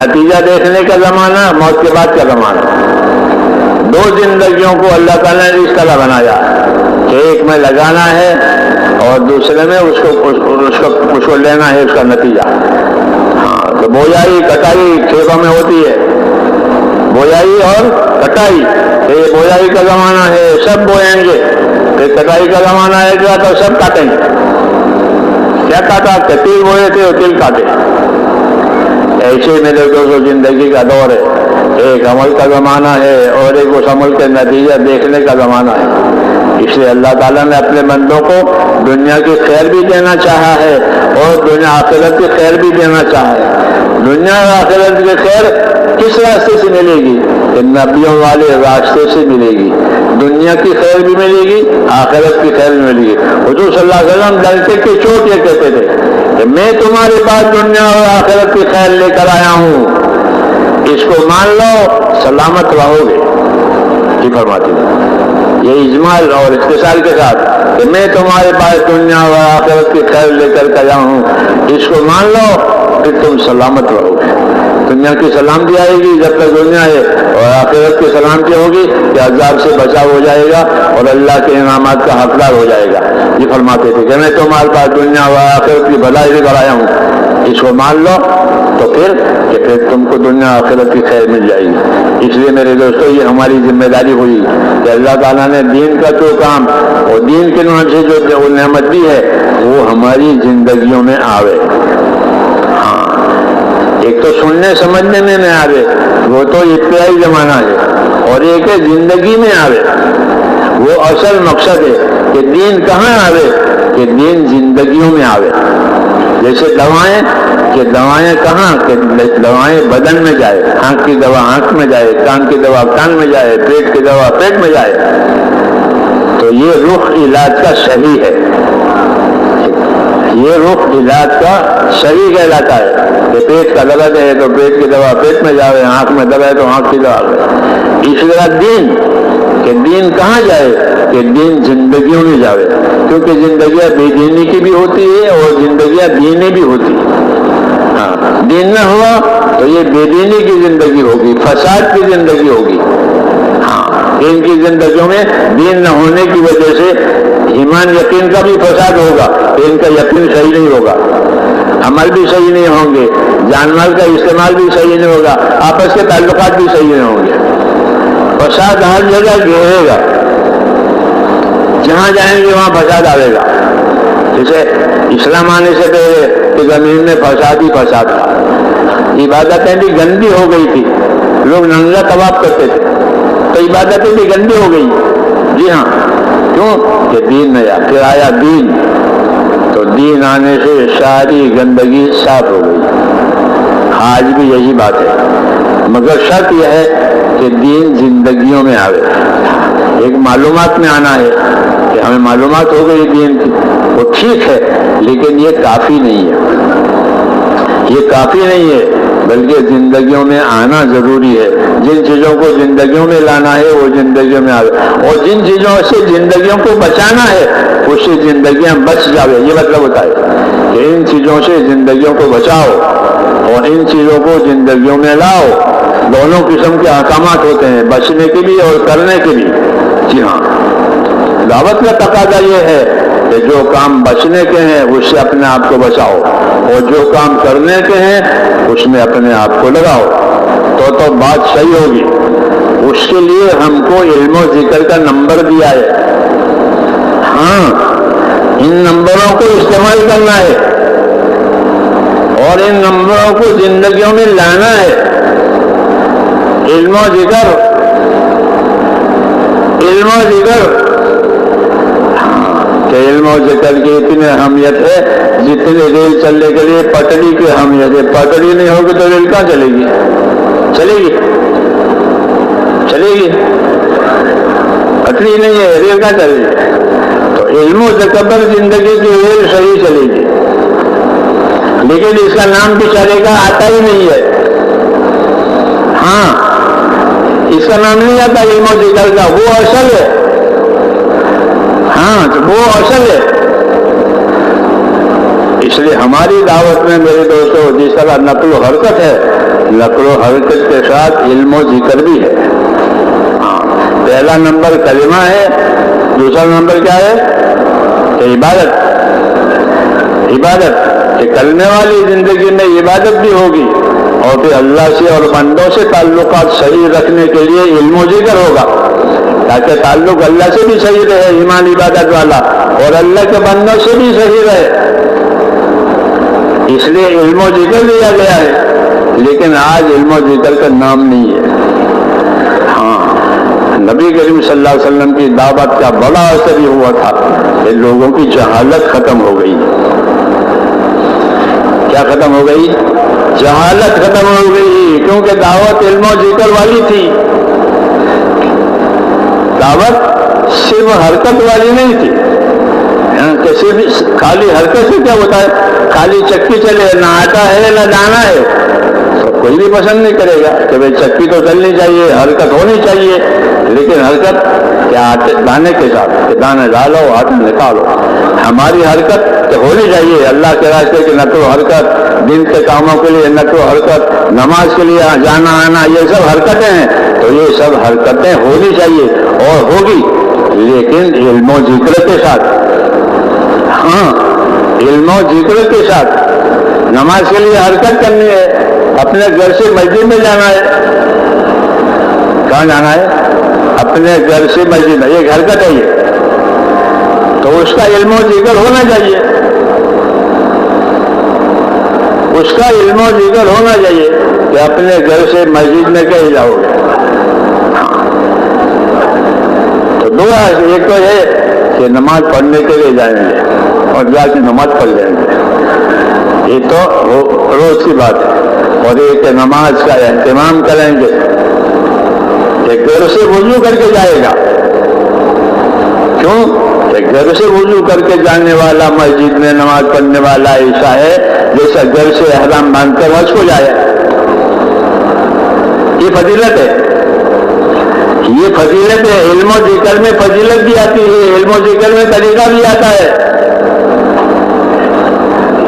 نتیجہ دیکھنے کا زمانہ، موت کے بعد کا زمانہ۔ دو زندگیوں کو اللہ تعالیٰ نے اس طرح بنایا کہ ایک میں لگانا ہے اور دوسرے میں اس کو لینا ہے اس کا نتیجہ۔ ہاں، تو بویائی کٹائی کھیتوں میں ہوتی ہے، بویائی اور کٹائی۔ یہ بویائی کا زمانہ ہے، سب بوئیں گے، پھر کٹائی کا زمانہ آئے گا تو سب کاٹیں گے۔ کیا کاٹا کہ تل بوئے تھے اور تل کاٹے۔ ایسے میرے دوستوں زندگی کا دور ہے، ایک عمل کا زمانہ ہے اور ایک اس عمل کے نتیجہ دیکھنے کا زمانہ ہے۔ اس لیے اللہ تعالیٰ نے اپنے بندوں کو دنیا کی خیر بھی دینا چاہا ہے اور دنیا آخرت کی خیر بھی دینا چاہا ہے۔ دنیا اور آخرت کی خیر کس راستے سے ملے گی؟ کہ نبیوں والے راستے سے ملے گی۔ دنیا کی خیر بھی ملے گی، آخرت کی خیر بھی ملے گی۔ حضور صلی اللہ علیہ وسلم ڈنکے کی چوٹ یہ کہتے تھے کہ میں تمہارے پاس دنیا اور آخرت کی خیر لے کر آیا ہوں، اس کو مان لو سلامت رہو گے۔ یہ فرماتے ہیں، یہ اجمال اور اختصار کے ساتھ کہ میں تمہارے پاس دنیا اور آخرت کی خیر لے کر آیا ہوں، اس کو مان لو پھر تم سلامت رہو گے۔ دنیا کی سلامتی آئے گی جب تک دنیا ہے، اور آخرت کی سلامتی ہوگی کہ عذاب سے بچاؤ ہو جائے گا اور اللہ کے انعامات کا حقدار ہو جائے گا۔ یہ فرماتے تھے کہ میں تمہارے پاس دنیا اور آخرت کی بھلائی لے کر آیا ہوں، اس کو مان لو تو پھر تم کو دنیا آخرت کی خیر مل جائے گی۔ اس لیے میرے دوستو یہ ہماری ذمہ داری ہوئی کہ اللہ تعالیٰ نے دین کا جو کام اور دین کے نام سے جو نعمت دی ہے وہ ہماری زندگیوں میں آوے۔ ہاں، ایک تو سننے سمجھنے میں نہ آوے، وہ تو ابتدائی زمانہ ہے، اور ایک ہے زندگی میں آوے۔ وہ اصل مقصد ہے کہ دین کہاں آوے؟ کہ دین زندگیوں میں آوے۔ جیسے دوائیں، کہ دوائیں کہاں؟ کہ دوائیں بدن میں جائے، آنکھ کی دوا آنکھ میں جائے، کان کی دوا کان میں جائے، پیٹ کی دوا پیٹ میں جائے۔ تو یہ رخ علاج کا صحیح ہے، یہ رخ علاج کا صحیح کہلاتا ہے کہ پیٹ کا درد ہے تو پیٹ کی دوا پیٹ میں جائے، آنکھ میں درد ہے تو آنکھ کی دوا۔ اس طرح دین، کہ دین کہاں جائے؟ کہ دین زندگیوں میں جائے، کیونکہ زندگیاں بے دینی کی بھی ہوتی ہے اور زندگیاں دینی بھی ہوتی ہے۔ ہاں، دین نہ ہوا تو یہ بے دینی کی زندگی ہوگی، فساد کی زندگی ہوگی۔ ہاں، ان کی زندگیوں میں دین نہ ہونے کی وجہ سے ایمان یقین کا بھی فساد ہوگا، ان کا یقین صحیح نہیں ہوگا، عمل بھی صحیح نہیں ہوں گے، جان مال کا استعمال بھی صحیح نہیں ہوگا، آپس کے تعلقات بھی صحیح نہیں ہوں گے۔ فساد ہر جگہ گھیرے گا، جہاں جائیں گے وہاں فساد آئے گا۔ جیسے اسلام آنے سے پہلے کہ زمین میں فساد ہی فساد تھا، عبادتیں بھی گندی ہو گئی تھی، لوگ ننگا کباب کرتے تھے تو عبادتیں بھی گندی ہو گئی۔ جی ہاں، کیوں؟ کہ دین نہیں آیا۔ پھر آیا دین، تو دین آنے سے ساری گندگی صاف ہو گئی۔ آج بھی یہی بات ہے، مگر شرط یہ ہے کہ دین زندگیوں میں آئے۔ ایک معلومات میں آنا ہے کہ ہمیں معلومات ہو گئی دین کی، وہ ٹھیک ہے، لیکن یہ کافی نہیں ہے، یہ کافی نہیں ہے، بلکہ زندگیوں میں آنا ضروری ہے۔ جن چیزوں کو زندگیوں میں لانا ہے وہ زندگیوں میں آئے، اور جن چیزوں سے زندگیوں کو بچانا ہے اس سے زندگیاں بچ جاوے۔ یہ مطلب ہوتا ہے کہ ان چیزوں سے زندگیوں کو بچاؤ اور ان چیزوں کو زندگیوں میں لاؤ۔ دونوں قسم کے احکامات ہوتے ہیں، بچنے کے بھی اور کرنے کے بھی۔ جی ہاں، دعوت کا تقاضا یہ ہے کہ جو کام بچنے کے ہیں اس سے اپنے آپ کو بچاؤ، اور جو کام کرنے کے ہیں اس میں اپنے آپ کو لگاؤ، تو بات صحیح ہوگی۔ اس کے لیے ہم کو علم و ذکر کا نمبر دیا ہے۔ ہاں، ان نمبروں کو استعمال کرنا ہے اور ان نمبروں کو زندگیوں میں لانا ہے۔ علم و ذکر، علم و ذکر، کہ علم و ذکر کی اتنی اہمیت ہے جتنے ریل چلنے کے لیے پٹری کی اہمیت ہے۔ پٹری نہیں ہوگی تو ریل کہاں چلے گی؟ چلے گی؟ چلے گی؟ پٹری نہیں ہے، ریل کہاں چلے گی؟ تو علم و ذکر پر زندگی کی ریل صحیح چلے گی، لیکن اس کا نام بیچارے کا آتا ہی نہیں ہے۔ ہاں، اس کا نام نہیں آتا علم و ذکر کا، وہ اصل ہے۔ ہاں، وہ اصل ہے۔ اس اس لیے ہماری دعوت میں میرے دوستوں جس طرح نقل و حرکت ہے، نقل و حرکت کے ساتھ علم و ذکر بھی ہے۔ پہلا نمبر کلمہ ہے، دوسرا نمبر کیا ہے کہ عبادت۔ عبادت کہ کلمے والی زندگی میں عبادت بھی ہوگی، اور پھر اللہ سے اور بندوں سے تعلقات صحیح رکھنے کے لیے علم و ذکر ہوگا، تاکہ تعلق اللہ سے بھی صحیح رہے، ایمان عبادت والا، اور اللہ کے بندوں سے بھی صحیح رہے۔ اس لیے علم و ذکر دیا گیا ہے، لیکن آج علم و ذکر کا نام نہیں ہے۔ نبی کریم صلی اللہ علیہ وسلم کی دعوت کا بڑا اثر یہ ہوا تھا کہ لوگوں کی جہالت ختم ہو گئی۔ کیا ختم ہو گئی؟ جہالت ختم ہو گئی، کیونکہ دعوت علم و ذکر والی تھی۔ دعوت صرف حرکت والی نہیں تھی، کہ صرف خالی حرکت سے کیا ہوتا ہے؟ خالی چکی چلے، نہ آتا ہے نہ جانا ہے، کوئی بھی پسند نہیں کرے گا کہ بھائی چکی تو چلنی چاہیے، حرکت ہونی چاہیے، لیکن حرکت کیا آٹے دانے کے ساتھ، کہ دانے ڈالو آٹا نکالو۔ ہماری حرکت ہونی چاہیے اللہ کے راستے کی نقل و حرکت، دین کے کاموں کے لیے نقل و حرکت، نماز کے لیے جانا آنا، یہ سب حرکتیں ہیں، تو یہ سب حرکتیں ہونی چاہیے اور ہوگی، لیکن علم و ذکر کے ساتھ۔ علم و ذکر کے ساتھ نماز کے لیے حرکت کرنی ہے، اپنے گھر سے مسجد میں جانا ہے۔ کہاں جانا ہے؟ اپنے گھر سے مسجد میں، یہ حرکت ہے، یہ تو اس کا علم و ذکر ہونا چاہیے، اس کا علم و ذکر ہونا چاہیے کہ اپنے گھر سے مسجد میں کہیں جاؤ گے۔ تو دو ہے، ایک تو ہے کہ نماز پڑھنے کے لیے جائیں گے اور جا کے نماز پڑھ جائیں گے، یہ تو روز کی بات ہے، اور ایک نماز کا اہتمام کریں گے کہ گھر سے وضو کر کے جائے گا۔ کیوں؟ کہ گھر سے وضو کر کے جانے والا مسجد میں نماز پڑھنے والا ایسا ہے جیسا گھر سے احرام باندھ کر حج کو جائے۔ یہ فضیلت ہے، یہ فضیلت ہے۔ علم و ذکر میں فضیلت بھی آتی ہے، علم و ذکر میں طریقہ بھی آتا ہے۔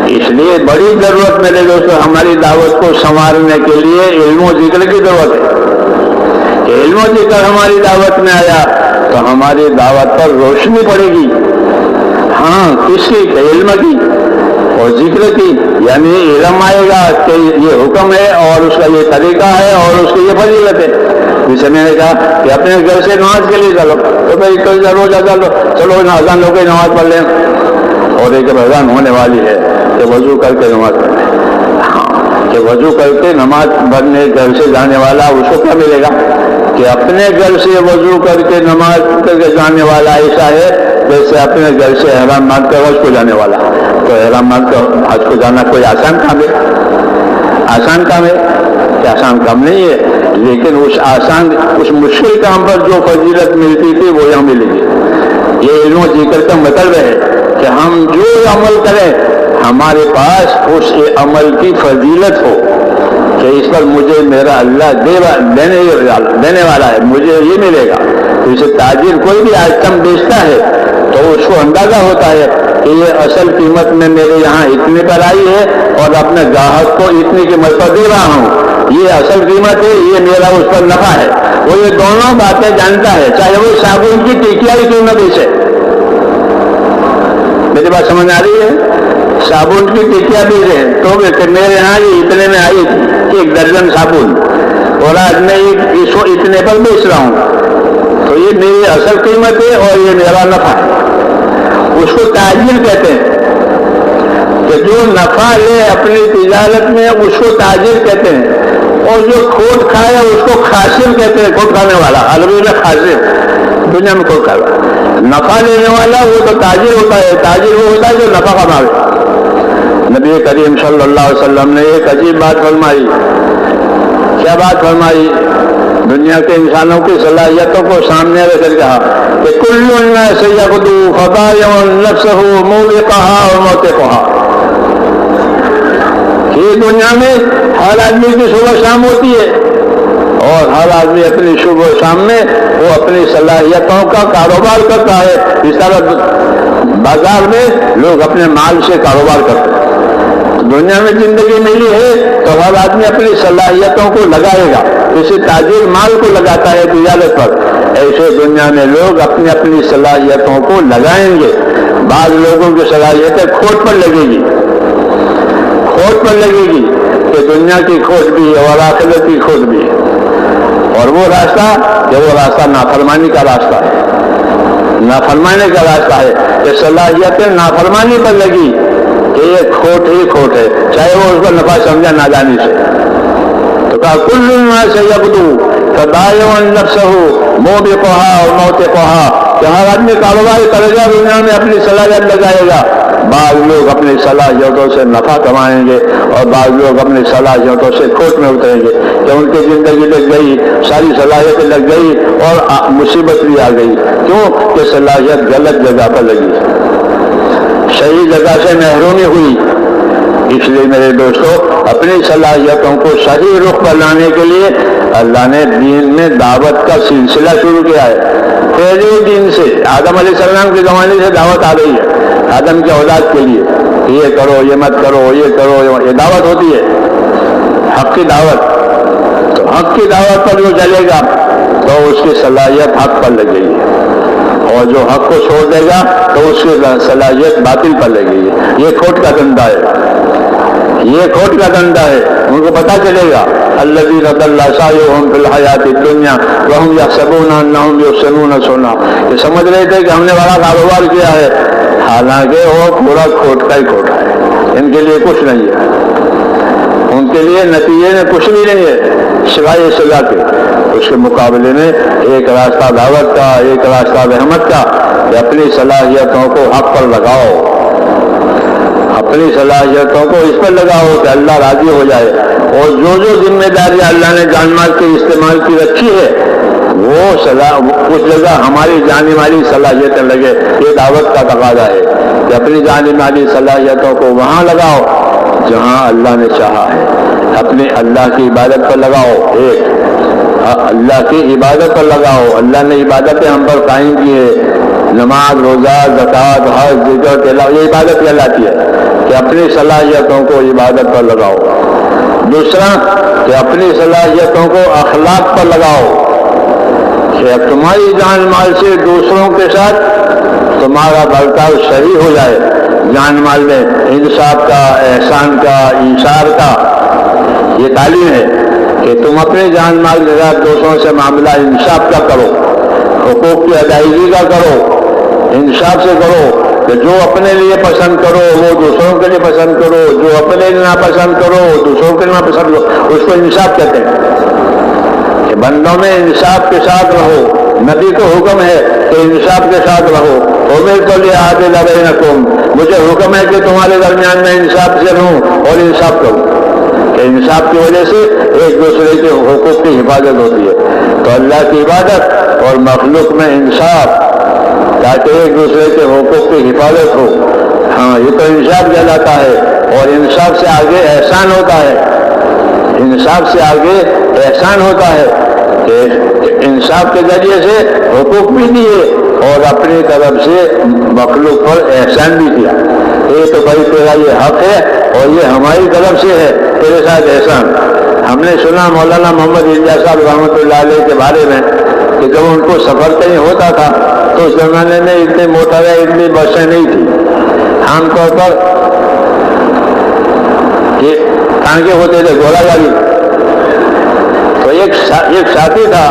اس لیے بڑی ضرورت میرے دوستوں ہماری دعوت کو سنوارنے کے لیے علم و ذکر کی ضرورت ہے۔ کہ علم و ذکر ہماری دعوت میں آیا تو ہماری دعوت پر روشنی پڑے گی۔ کس کی؟ علم کی اور ذکر کی، یعنی علم آئے گا کہ یہ حکم ہے اور اس کا یہ طریقہ ہے اور اس کی یہ فضیلت ہے۔ جسے میں نے کہا کہ اپنے گھر سے نماز کے لیے چلو، تو بھائی روز چلو اذان ہو کے نماز پڑھ لیں، اور ایک اذان ہونے والی ہے کہ وضو کر کے نماز پڑھیں۔ کہ وضو کر کے نماز پڑھنے گھر سے جانے والا اس کو کیا ملے گا؟ کہ اپنے گھر سے وضو کر کے نماز کر کے جانے والا ایسا ہے جیسے اپنے گھر سے احرام باندھ کر حج کو جانے والا۔ تو احرام باندھ کر حج کو جانا کوئی آسان کام ہے؟ آسان کام ہے کہ آسان کام نہیں ہے، لیکن اس مشکل کام پر جو فضیلت ملتی تھی وہ یہاں ملے گی۔ یہ علم و ذکر کا مطلب ہے کہ ہم جو عمل کریں ہمارے پاس اس عمل کی فضیلت ہو، کہ اس پر مجھے میرا اللہ دینے والا ہے، مجھے یہ ملے گا۔ تو اسے تاجر کوئی بھی آئٹم بیچتا ہے تو اس کو اندازہ ہوتا ہے کہ یہ اصل قیمت میں میرے یہاں اتنے پر آئی ہے اور اپنے گاہک کو اتنی قیمت پر دے رہا ہوں، یہ اصل قیمت ہے، یہ میرا اس پر نفع ہے۔ وہ یہ دونوں باتیں جانتا ہے، چاہے وہ صابن کی ٹکیا ہی کیوں نہ بیچے۔ میری بات سمجھ آ رہی ہے؟ صابن کی ٹکیا بھی ہے تو میرے یہاں یہ اتنے میں آئی 1 درجن صابن، اور آج میں اس کو اتنے پر بیچ رہا ہوں، تو یہ میری اصل قیمت ہے اور یہ میرا نفع ہے۔ اس کو تاجر کہتے ہیں، کہ جو نفع لے اپنی تجارت میں اس کو تاجر کہتے ہیں، اور جو کھوٹ کھائے اس کو خاسر کہتے ہیں، کھوٹ کھانے والا، عربی میں خاسر، دنیا میں کھوٹ کھائے والا۔ نفع لینے والا وہ تو تاجر ہوتا ہے، تاجر وہ ہوتا ہے جو نفع کمائے۔ نبی کریم صلی اللہ علیہ وسلم نے ایک عجیب بات فرمائی۔ کیا بات فرمائی؟ دنیا کے انسانوں کی صلاحیتوں کو سامنے رکھ کر کہا کہ کل الناس یغدو فبائع نفسہ موبقہا وموتقہا، کہ دنیا میں ہر آدمی کی صبح شام ہوتی ہے، اور ہر آدمی اپنی صبح شام میں وہ اپنی صلاحیتوں کا کاروبار کرتا ہے۔ اس طرح بازار میں لوگ اپنے مال سے کاروبار کرتے ہیں۔ دنیا میں زندگی ملی ہے تو ہر آدمی اپنی صلاحیتوں کو لگائے گا، جیسے تاجر مال کو لگاتا ہے تجارت پر، ایسے دنیا میں لوگ اپنی اپنی صلاحیتوں کو لگائیں گے۔ بعض لوگوں کی صلاحیتیں کھوٹ پر لگے گی، کھوٹ پر لگے گی کہ دنیا کی کھوٹ بھی ہے اور آخرت کی کھوٹ بھی ہے، اور وہ راستہ نافرمانی کا راستہ ہے، نافرمانی کا راستہ ہے کہ صلاحیتیں نافرمانی پر لگی کہ یہ کھوٹ ہی کھوٹ ہے، چاہے وہ اس کو نفع سمجھا نادانی سے۔ تو کہا کل الناس یبدو فبائع نفسہ موبقھا اور موتقھا، کہ ہر آدمی کاروبار کرے گا، دنیا میں اپنی صلاحیت لگائے گا۔ بعض لوگ اپنی صلاحیتوں سے نفع کمائیں گے اور بعض لوگ اپنی صلاحیتوں سے کھوٹ میں اتریں گے کہ ان کی زندگی لگ گئی، ساری صلاحیتیں لگ گئی اور مصیبت بھی آ گئی۔ کیوں کہ صلاحیت غلط جگہ پر لگی، صحیح جگہ سے محرومی ہوئی۔ اس لیے میرے دوستو، اپنی صلاحیتوں کو صحیح رخ پر لانے کے لیے اللہ نے دین میں دعوت کا سلسلہ شروع کیا ہے۔ پہلے دن سے آدم علیہ السلام کے زمانے سے دعوت آ رہی ہے آدم کی اولاد کے لیے، یہ کرو، یہ مت کرو، یہ کرو، یہ دعوت ہوتی ہے، حق کی دعوت۔ تو حق کی دعوت پر جو چلے گا تو اس کی صلاحیت حق پر لگے گی، اور جو حق کو چھوڑ دے گا تو اس کی صلاحیت باطل پر لگے گی۔ یہ کھوٹ کا دھندا ہے، یہ کھوٹ کا دھندا ہے۔ ان کو پتہ چلے گا الذین ضل سعیہم فی الحیاۃ الدنیا وہم یحسبون انہم یحسنون صنعا، یہ سمجھ رہے تھے کہ ہم نے بڑا کاروبار کیا ہے، حالانکہ وہ پورا کھوٹ کا ہی کھوٹا ہے، ان کے لیے کچھ نہیں ہے، ان کے لیے نتیجے میں کچھ بھی نہیں ہے سوائے سزا کے۔ اس کے مقابلے میں ایک راستہ دعوت کا، ایک راستہ رحمت کا، کہ اپنی صلاحیتوں کو حق پر لگاؤ، اپنی صلاحیتوں کو اس پر لگاؤ کہ اللہ راضی ہو جائے، اور جو ذمہ داری اللہ نے جان مال کے استعمال کی رکھی ہے وہ کچھ جگہ ہماری جانی مالی صلاحیتیں لگے۔ یہ دعوت کا تقاضا ہے کہ اپنی جانی مالی صلاحیتوں کو وہاں لگاؤ جہاں اللہ نے چاہا ہے، اپنی اللہ کی عبادت پر لگاؤ، ایک اللہ کی عبادت پر لگاؤ۔ اللہ نے عبادتیں ہم پر قائم کی ہے، نماز، روزہ، زکوٰۃ، حج، ذکر، تلاوت، یہ عبادت کہلاتی ہے کہ اپنی صلاحیتوں کو عبادت پر لگاؤ۔ دوسرا کہ اپنی صلاحیتوں کو اخلاق پر لگاؤ، کہ تمہاری جان مال سے دوسروں کے ساتھ تمہارا برتاؤ صحیح ہو جائے، جان مال میں انصاف کا، احسان کا، ایثار کا۔ یہ تعلیم ہے کہ تم اپنے جان مال کے ساتھ دوسروں سے معاملہ انصاف کا کرو، حقوق کی ادائیگی کا کرو، انصاف سے کرو، کہ جو اپنے لیے پسند کرو وہ دوسروں کے لیے پسند کرو، جو اپنے لیے ناپسند کرو دوسروں کے لیے ناپسند کرو۔ اس کو انصاف کہتے ہیں کہ بندوں میں انصاف کے ساتھ رہو۔ نبی کو حکم ہے کہ انصاف کے ساتھ رہو، امرت لأعدل بینکم، مجھے حکم ہے کہ تمہارے درمیان میں انصاف سے رہوں اور انصاف کروں، کہ انصاف کی وجہ سے ایک دوسرے کے حقوق کی حفاظت ہوتی ہے۔ تو اللہ کی عبادت اور مخلوق میں انصاف، تاکہ ایک دوسرے کے حقوق کی حفاظت ہو۔ ہاں، یہ تو انصاف کہلاتا ہے۔ اور انصاف سے آگے احسان ہوتا ہے، انصاف سے آگے احسان ہوتا ہے کہ انصاف کے ذریعے سے حقوق بھی دیے اور اپنی طرف سے مخلوق پر احسان بھی کیا۔ یہ تو بھائی تیرا یہ حق ہے اور یہ ہماری طرف سے ہے، تیرے ساتھ احسان۔ ہم نے سنا مولانا محمد الیاس صاحب رحمۃ اللہ علیہ کے بارے میں کہ جب ان کو سفر کہیں ہوتا تھا تو اس زمانے میں اتنے موٹریں، اتنی بسیں نہیں تھی، عام طور پر یہ ٹانگے ہوتے تھے، گھوڑا گاڑی۔ تو ایک ساتھی تھا،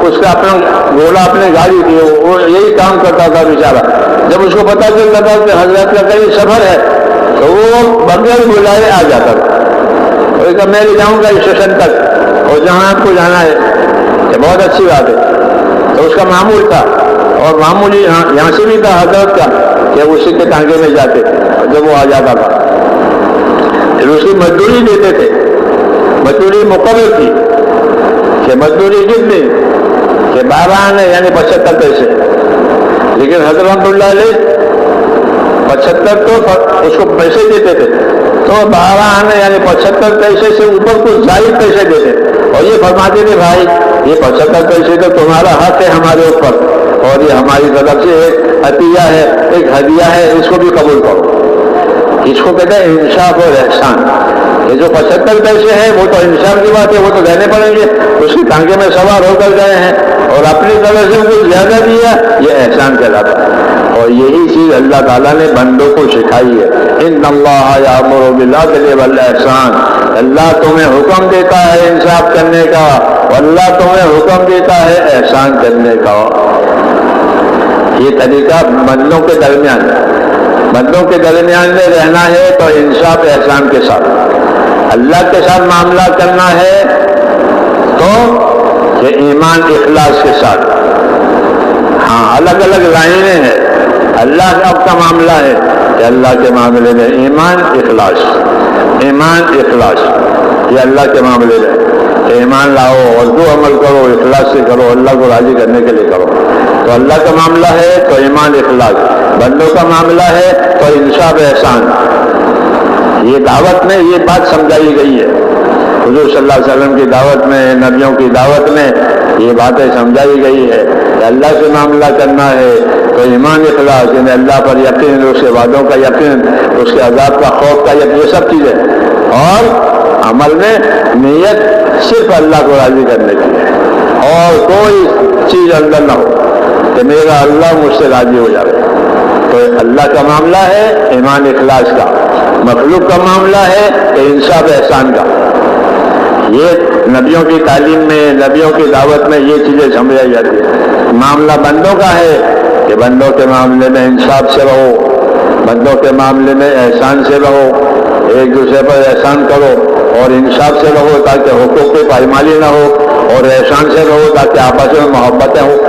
اس کا اپنا گھوڑا، اپنی گاڑی تھی، وہ یہی کام کرتا تھا بیچارہ۔ جب اس کو پتہ چلتا تھا کہ حضرت کا کہیں سفر ہے تو وہ بغیر بلائے آ جاتا تھا، اور کہا میں لے جاؤں گا اسٹیشن تک، اور جہاں آپ کو جانا ہے۔ کہ بہت اچھی بات ہے۔ تو اس کا معمول تھا، اور معمولی یہاں سے بھی تھا حضرت کا، کہ اسی کے ٹانگے میں جاتے تھے، جب وہ آ جاتا تھا پھر اس کی مزدوری دیتے تھے۔ مزدوری مقرر تھی کہ مزدوری کتنی کہ 12 آنے یعنی 75 پیسے، لیکن حضرت رحمۃ اللہ علیہ 75 تو اس کو پیسے دیتے تھے، تو 12 آنے یعنی 75 پیسے سے اوپر کچھ زائد پیسے دیتے، اور یہ فرماتے تھے بھائی یہ 75 پیسے تو تمہارا حق ہے ہمارے اوپر، اور یہ ہماری طرف سے ایک عطیہ ہے، ایک ہدیہ ہے، اس کو بھی قبول کرو۔ اس کو کہتے ہیں انصاف اور احسان. یہ جو 75 پیسے ہیں وہ تو انصاف کی بات ہے، وہ تو دینے پڑیں گے. اس کی ٹانگے میں سوار ہو کر گئے ہیں اور اپنی طرف سے کچھ زیادہ دیا، یہ احسان کہلاتا ہے. اور یہی چیز اللہ تعالیٰ نے بندوں کو سکھائی ہے. ان اللہ یامر بالعدل والاحسان، اللہ تمہیں حکم دیتا ہے انصاف کرنے کا، اللہ تمہیں حکم دیتا ہے احسان کرنے کا. یہ طریقہ بندوں کے درمیان میں رہنا ہے تو انصاف احسان کے ساتھ. اللہ کے ساتھ معاملہ کرنا ہے تو یہ ایمان اخلاص کے ساتھ. ہاں الگ الگ لائنیں ہیں. اللہ کا معاملہ ہے کہ اللہ کے معاملے میں ایمان اخلاص، یہ اللہ کے معاملے میں ایمان لاؤ اور جو عمل کرو اخلاص سے کرو، اللہ کو راضی کرنے کے لیے کرو. تو اللہ کا معاملہ ہے تو ایمان اخلاص، بندوں کا معاملہ ہے تو انصاف احسان. یہ دعوت میں یہ بات سمجھائی گئی ہے. حضور صلی اللہ علیہ وسلم کی دعوت میں، نبیوں کی دعوت میں یہ باتیں سمجھائی گئی ہے کہ اللہ سے معاملہ کرنا ہے تو ایمان اخلاص، یعنی اللہ پر یقین، اس کے وعدوں کا یقین، اس کے عذاب کا خوف کا یقین، یہ سب چیزیں. اور عمل میں نیت صرف اللہ کو راضی کرنے کی ہے اور کوئی چیز اندر نہ ہو کہ میرا اللہ مجھ سے راضی ہو جائے. تو اللہ کا معاملہ ہے ایمان اخلاص کا، مخلوق کا معاملہ ہے کہ انصاف احسان کا. یہ نبیوں کی تعلیم میں، نبیوں کی دعوت میں یہ چیزیں سمجھائی جاتی ہیں. معاملہ بندوں کا ہے کہ بندوں کے معاملے میں انصاف سے رہو، بندوں کے معاملے میں احسان سے رہو، ایک دوسرے پر احسان کرو اور انصاف سے رہو تاکہ حقوق کی پائمالی نہ ہو، اور احسان سے رہو تاکہ آپس میں محبتیں ہوں.